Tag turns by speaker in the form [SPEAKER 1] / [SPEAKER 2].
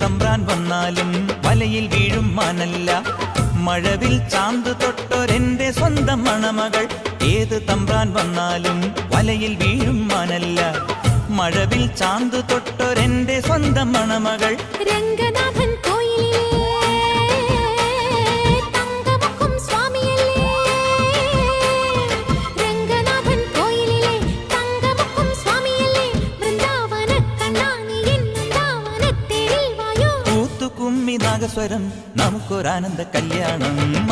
[SPEAKER 1] തമ്പ്രാൻ വന്നാലും വലയിൽ വീഴും മാനല്ല. മഴവിൽ ചാന്ത് തൊട്ടൊരെന്റെ സ്വന്തം മണമകൾ. ഏത് തമ്പ്രാൻ വന്നാലും വലയിൽ വീഴും മാനല്ല. മഴവിൽ ചാന്ത് തൊട്ടൊരെന്റെ സ്വന്തം മണമകൾ.
[SPEAKER 2] രംഗനാഥൻ
[SPEAKER 1] നാഗസ്വരം നമുക്കൊരാനന്ദ കല്യാണം.